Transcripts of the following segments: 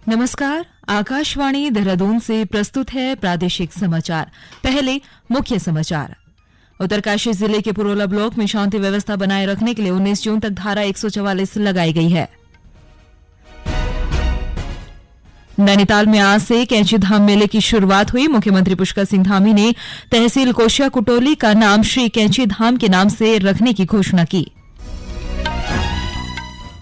नमस्कार, आकाशवाणी देहरादून से प्रस्तुत है प्रादेशिक समाचार। पहले मुख्य समाचार। उत्तरकाशी जिले के पुरोला ब्लॉक में शांति व्यवस्था बनाए रखने के लिए 19 जून तक धारा 144 लगाई गई है। नैनीताल में आज से कैंची धाम मेले की शुरुआत हुई। मुख्यमंत्री पुष्कर सिंह धामी ने तहसील कोशिया कुटोली का नाम श्री कैंची धाम के नाम से रखने की घोषणा की।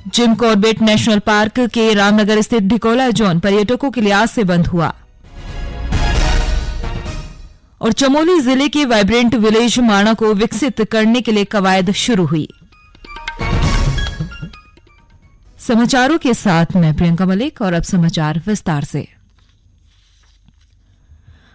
जिम कॉर्बेट नेशनल पार्क के रामनगर स्थित ढिकोला जोन पर्यटकों के लिए आज से बंद हुआ। और चमोली जिले के वाइब्रेंट विलेज माणा को विकसित करने के लिए कवायद शुरू हुई। समाचारों के साथ मैं प्रियंका मलिक और अब समाचार विस्तार से।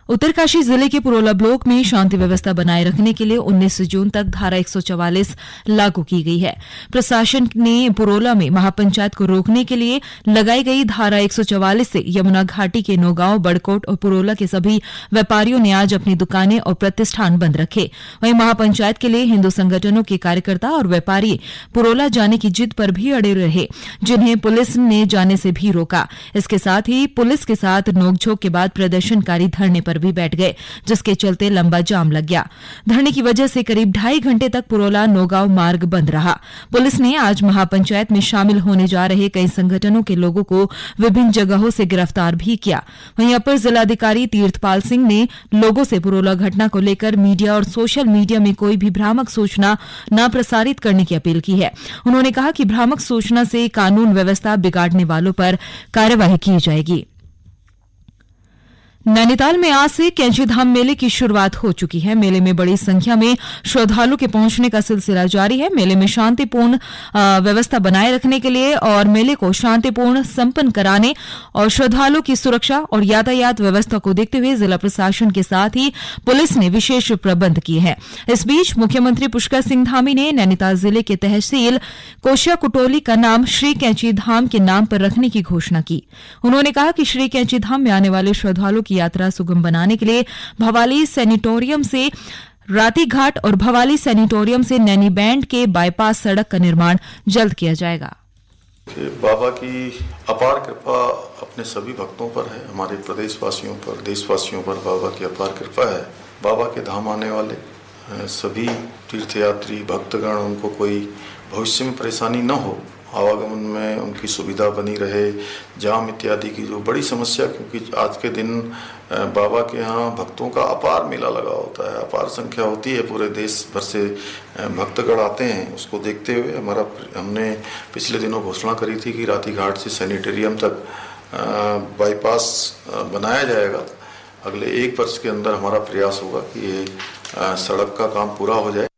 उत्तरकाशी जिले के पुरोला ब्लॉक में शांति व्यवस्था बनाए रखने के लिए 19 जून तक धारा 144 लागू की गई है। प्रशासन ने पुरोला में महापंचायत को रोकने के लिए लगाई गई धारा 144 से यमुना घाटी के नौगांव, बड़कोट और पुरोला के सभी व्यापारियों ने आज अपनी दुकानें और प्रतिष्ठान बंद रखे। वहीं महापंचायत के लिए हिंदू संगठनों के कार्यकर्ता और व्यापारी पुरोला जाने की जिद पर भी अड़े रहे, जिन्हें पुलिस ने जाने से भी रोका। इसके साथ ही पुलिस के साथ नोकझोंक के बाद प्रदर्शनकारी धरने पर भी बैठ गए, जिसके चलते लंबा जाम लग गया। धरने की वजह से करीब 2.5 घंटे तक पुरोला नौगांव मार्ग बंद रहा। पुलिस ने आज महापंचायत में शामिल होने जा रहे कई संगठनों के लोगों को विभिन्न जगहों से गिरफ्तार भी किया। वहीं अपर जिलाधिकारी तीर्थपाल सिंह ने लोगों से पुरोला घटना को लेकर मीडिया और सोशल मीडिया में कोई भी भ्रामक सूचना न प्रसारित करने की अपील की है। उन्होंने कहा कि भ्रामक सूचना से कानून व्यवस्था बिगाड़ने वालों पर कार्यवाही की जाएगी। नैनीताल में आज से कैंची धाम मेले की शुरुआत हो चुकी है। मेले में बड़ी संख्या में श्रद्धालु के पहुंचने का सिलसिला जारी है। मेले में शांतिपूर्ण व्यवस्था बनाए रखने के लिए और मेले को शांतिपूर्ण संपन्न कराने और श्रद्धालुओं की सुरक्षा और यातायात व्यवस्था को देखते हुए जिला प्रशासन के साथ ही पुलिस ने विशेष प्रबंध किए हैं। इस बीच मुख्यमंत्री पुष्कर सिंह धामी ने नैनीताल जिले के तहसील कोशिया कुटोली का नाम श्री कैंची धाम के नाम पर रखने की घोषणा की। उन्होंने कहा कि श्री कैंची धाम में आने वाले श्रद्धालुओं की यात्रा सुगम बनाने के लिए भवाली सैनिटोरियम से राती घाट और भवाली सैनिटोरियम से नैनी बैंड के बाईपास सड़क का निर्माण जल्द किया जाएगा। बाबा की अपार कृपा अपने सभी भक्तों पर है, हमारे प्रदेशवासियों पर, देशवासियों पर बाबा की अपार कृपा है। बाबा के धाम आने वाले सभी तीर्थयात्री भक्तगण, उनको कोई भविष्य में परेशानी न हो, आवागमन में उनकी सुविधा बनी रहे, जाम इत्यादि की जो बड़ी समस्या, क्योंकि आज के दिन बाबा के यहाँ भक्तों का अपार मेला लगा होता है, अपार संख्या होती है, पूरे देश भर से भक्तगण आते हैं। उसको देखते हुए हमने पिछले दिनों घोषणा करी थी कि राती घाट से सैनिटेरियम तक बाईपास बनाया जाएगा। अगले 1 वर्ष के अंदर हमारा प्रयास होगा कि ये सड़क का काम पूरा हो जाए।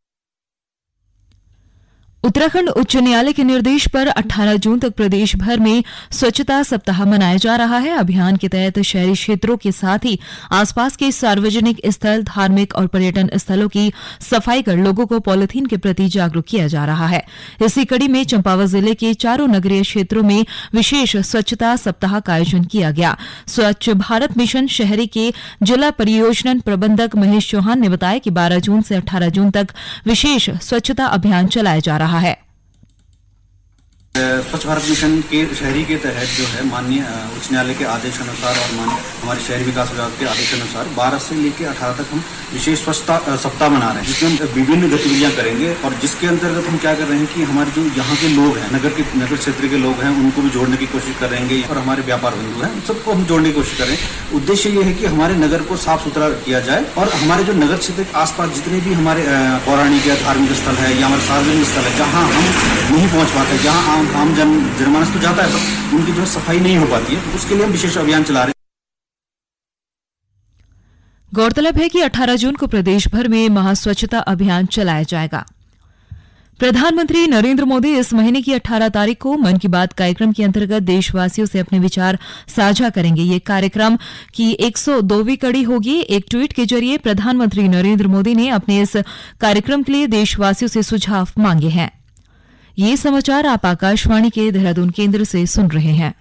उत्तराखंड उच्च न्यायालय के निर्देश पर 18 जून तक प्रदेश भर में स्वच्छता सप्ताह मनाया जा रहा है। अभियान के तहत शहरी क्षेत्रों के साथ ही आसपास के सार्वजनिक स्थल, धार्मिक और पर्यटन स्थलों की सफाई कर लोगों को पॉलीथीन के प्रति जागरूक किया जा रहा है। इसी कड़ी में चंपावत जिले के चारों नगरीय क्षेत्रों में विशेष स्वच्छता सप्ताह का आयोजन किया गया। स्वच्छ भारत मिशन शहरी के जिला परियोजना प्रबंधक महेश चौहान ने बताया कि 12 जून से 18 जून तक विशेष स्वच्छता अभियान चलाया जा रहा है। स्वच्छ भारत मिशन के शहरी के तहत जो है माननीय उच्च न्यायालय के आदेश अनुसार और हमारे शहरी विकास विभाग के आदेश अनुसार 12 से लेकर 18 तक हम विशेष स्वच्छता सप्ताह मना रहे हैं, जिसमें हम विभिन्न गतिविधियां करेंगे और जिसके अंतर्गत हम क्या कर रहे हैं कि हमारे जो यहाँ के लोग हैं, नगर क्षेत्र के लोग हैं, उनको भी जोड़ने की कोशिश कर रहे हैं और हमारे व्यापार बंधु हैं, सबको हम जोड़ने की कोशिश कर रहे हैं। उद्देश्य ये है कि हमारे नगर को साफ सुथरा किया जाए और हमारे जो नगर क्षेत्र के आसपास जितने भी हमारे पौराणिक या धार्मिक स्थल है या हमारे सार्वजनिक स्थल है, जहाँ हम नहीं पहुंच पाते, जहाँ आम जनमानस तो जाता है पर उनकी जो सफाई नहीं हो पाती है, तो उसके लिए हम विशेष अभियान चला रहे हैं। गौरतलब है कि 18 जून को प्रदेश भर में महास्वच्छता अभियान चलाया जाएगा। प्रधानमंत्री नरेंद्र मोदी इस महीने की 18 तारीख को मन की बात कार्यक्रम के अंतर्गत देशवासियों से अपने विचार साझा करेंगे। ये कार्यक्रम की 102वीं कड़ी होगी। एक ट्वीट के जरिए प्रधानमंत्री नरेंद्र मोदी ने अपने इस कार्यक्रम के लिए देशवासियों से सुझाव मांगे हैं। ये समाचार आप आकाशवाणी के देहरादून केंद्र से सुन रहे हैं।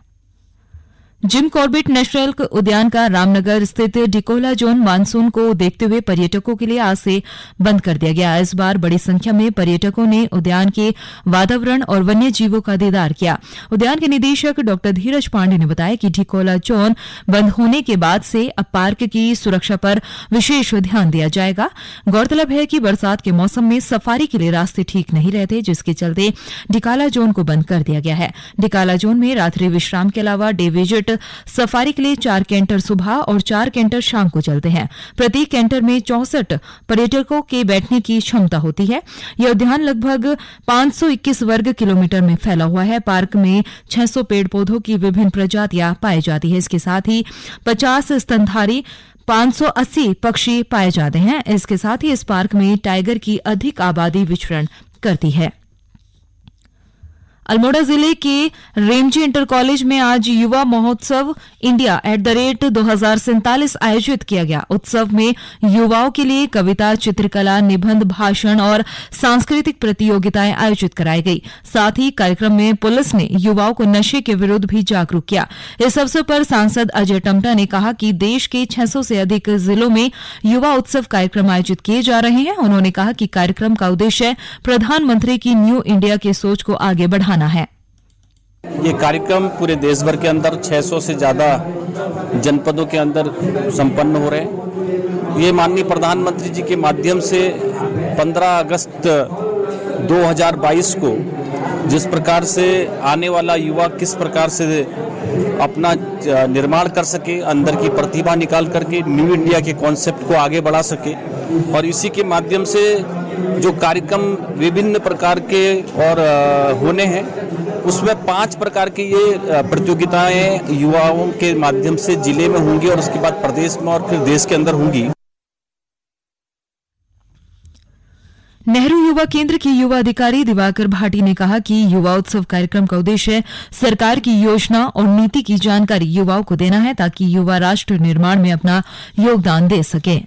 जिम कॉर्बेट नेशनल उद्यान का रामनगर स्थित डिकोला जोन मानसून को देखते हुए पर्यटकों के लिए आज से बंद कर दिया गया। इस बार बड़ी संख्या में पर्यटकों ने उद्यान के वातावरण और वन्य जीवों का दीदार किया। उद्यान के निदेशक डॉ धीरज पांडे ने बताया कि डिकोला जोन बंद होने के बाद से अब पार्क की सुरक्षा पर विशेष ध्यान दिया जाएगा। गौरतलब है कि बरसात के मौसम में सफारी के लिए रास्ते ठीक नहीं रहते, जिसके चलते डिकाला जोन को बंद कर दिया गया है। डिकाला जोन में रात्रि विश्राम के अलावा डे विजिट सफारी के लिए 4 कैंटर सुबह और 4 कैंटर शाम को चलते हैं। प्रत्येक कैंटर में 64 पर्यटकों के बैठने की क्षमता होती है। यह उद्यान लगभग 521 वर्ग किलोमीटर में फैला हुआ है। पार्क में 600 पेड़ पौधों की विभिन्न प्रजातियां पाई जाती है। इसके साथ ही 50 स्तनधारी 580 पक्षी पाए जाते हैं। इसके साथ ही इस पार्क में टाइगर की अधिक आबादी विचरण करती है। अल्मोड़ा जिले के रेमजी इंटर कॉलेज में आज युवा महोत्सव इंडिया @2047 आयोजित किया गया। उत्सव में युवाओं के लिए कविता, चित्रकला, निबंध, भाषण और सांस्कृतिक प्रतियोगिताएं आयोजित कराई गई। साथ ही कार्यक्रम में पुलिस ने युवाओं को नशे के विरुद्ध भी जागरूक किया। इस अवसर पर सांसद अजय टम्टा ने कहा कि देश के 600 से अधिक जिलों में युवा उत्सव कार्यक्रम आयोजित किए जा रहे हैं। उन्होंने कहा कि कार्यक्रम का उद्देश्य प्रधानमंत्री की न्यू इंडिया की सोच को आगे बढ़ाना है। ये कार्यक्रम पूरे देश भर के अंदर 600 से ज्यादा जनपदों के अंदर संपन्न हो रहे हैं। ये माननीय प्रधानमंत्री जी के माध्यम से 15 अगस्त 2022 को जिस प्रकार से आने वाला युवा किस प्रकार से अपना निर्माण कर सके, अंदर की प्रतिभा निकाल करके न्यू इंडिया के कॉन्सेप्ट को आगे बढ़ा सके, और इसी के माध्यम से जो कार्यक्रम विभिन्न प्रकार के और होने हैं, उसमें 5 प्रकार की ये प्रतियोगिताएं युवाओं के माध्यम से जिले में होंगी और उसके बाद प्रदेश में और फिर देश के अंदर होंगी। नेहरू युवा केंद्र के युवा अधिकारी दिवाकर भाटी ने कहा कि युवा उत्सव कार्यक्रम का उद्देश्य सरकार की योजना और नीति की जानकारी युवाओं को देना है, ताकि युवा राष्ट्र निर्माण में अपना योगदान दे सके।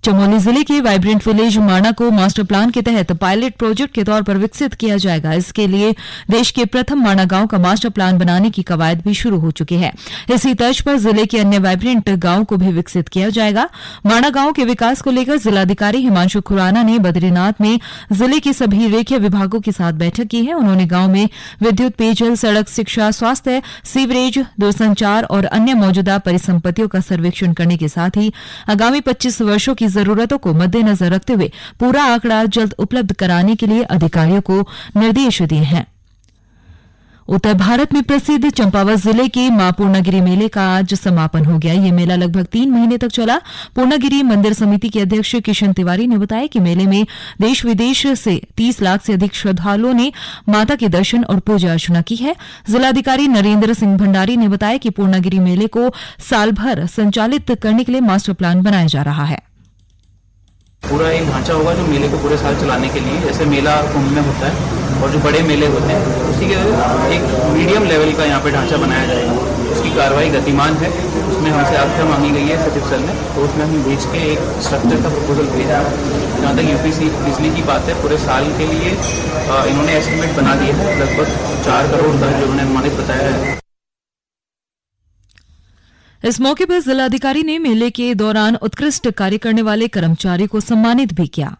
चमोली जिले के वाइब्रेंट विलेज माणा को मास्टर प्लान के तहत पायलट प्रोजेक्ट के तौर पर विकसित किया जाएगा। इसके लिए देश के प्रथम माणा गांव का मास्टर प्लान बनाने की कवायद भी शुरू हो चुकी है। इसी तर्ज पर जिले के अन्य वाइब्रेंट गांव को भी विकसित किया जाएगा। माणा गांव के विकास को लेकर जिलाधिकारी हिमांशु खुराना ने बद्रीनाथ में जिले के सभी रेखीय विभागों के साथ बैठक की है। उन्होंने गांव में विद्युत, पेयजल, सड़क, शिक्षा, स्वास्थ्य, सीवरेज, दूरसंचार और अन्य मौजूदा परिसंपत्तियों का सर्वेक्षण करने के साथ ही आगामी 25 वर्षों की जरूरतों को मद्देनजर रखते हुए पूरा आंकड़ा जल्द उपलब्ध कराने के लिए अधिकारियों को निर्देश दिए हैं। उत्तर भारत में प्रसिद्ध चंपावत जिले के मां पूर्णागिरी मेले का आज समापन हो गया। ये मेला लगभग 3 महीने तक चला। पूर्णागिरी मंदिर समिति के अध्यक्ष किशन तिवारी ने बताया कि मेले में देश विदेश से 30 लाख से अधिक श्रद्धालुओं ने माता के दर्शन और पूजा अर्चना की है। जिलाधिकारी नरेंद्र सिंह भंडारी ने बताया कि पूर्णागिरी मेले को साल भर संचालित करने के लिए मास्टर प्लान बनाया जा रहा है। पूरा एक ढांचा होगा जो मेले को पूरे साल चलाने के लिए, जैसे मेला कुंभ में होता है और जो बड़े मेले होते हैं, उसी के एक मीडियम लेवल का यहाँ पे ढांचा बनाया जाएगा। उसकी कार्रवाई गतिमान है। उसमें हमसे आज्ञा मांगी गई है सचिव सर ने, तो उसमें हम भेज के एक स्ट्रक्चर का प्रपोजल भेजा। जहाँ तक यूपीसी बिजली की बात है, पूरे साल के लिए इन्होंने एस्टिमेट बना दिया है, लगभग 4 करोड़ का जो उन्होंने अनुमानित बताया है। इस मौके पर जिलाधिकारी ने मेले के दौरान उत्कृष्ट कार्य करने वाले कर्मचारी को सम्मानित भी किया।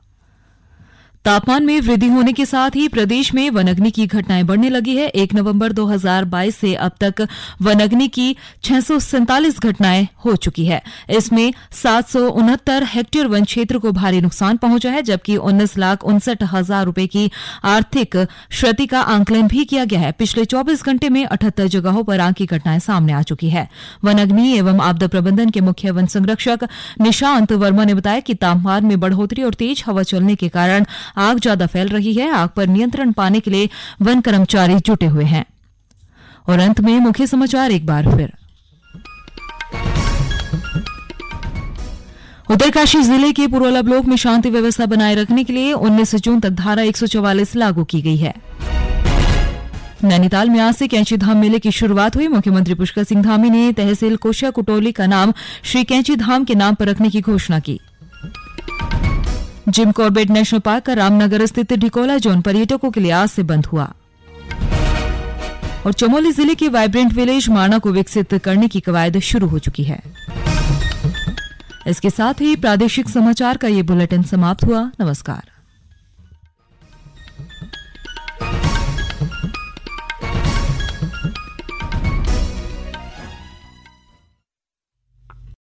तापमान में वृद्धि होने के साथ ही प्रदेश में वनअग्नि की घटनाएं बढ़ने लगी है। 1 नवंबर 2022 से अब तक वनअग्नि की 647 घटनाएं हो चुकी है। इसमें 769 हेक्टेयर वन क्षेत्र को भारी नुकसान पहुंचा है, जबकि 19,59,000 रुपए की आर्थिक क्षति का आंकलन भी किया गया है। पिछले 24 घंटे में 78 जगहों पर आग की घटनाएं सामने आ चुकी है। वनअग्नि एवं आपदा प्रबंधन के मुख्य वन संरक्षक निशांत वर्मा ने बताया कि तापमान में बढ़ोतरी और तेज हवा चलने के कारण आग ज्यादा फैल रही है। आग पर नियंत्रण पाने के लिए वन कर्मचारी जुटे हुए हैं। और अंत में मुख्य समाचार एक बार फिर। उत्तरकाशी जिले के पुरोला ब्लॉक में शांति व्यवस्था बनाए रखने के लिए 19 जून तक धारा 144 लागू की गई है। नैनीताल में आज से कैंची धाम मेले की शुरुआत हुई। मुख्यमंत्री पुष्कर सिंह धामी ने तहसील कोशा कुटोली का नाम श्री कैंची धाम के नाम पर रखने की घोषणा की। जिम कॉर्बेट नेशनल पार्क का रामनगर स्थित डिकोला जोन पर्यटकों के लिए आज से बंद हुआ। और चमोली जिले के वाइब्रेंट विलेज माणा को विकसित करने की कवायद शुरू हो चुकी है। इसके साथ ही प्रादेशिक समाचार का ये बुलेटिन समाप्त हुआ। नमस्कार।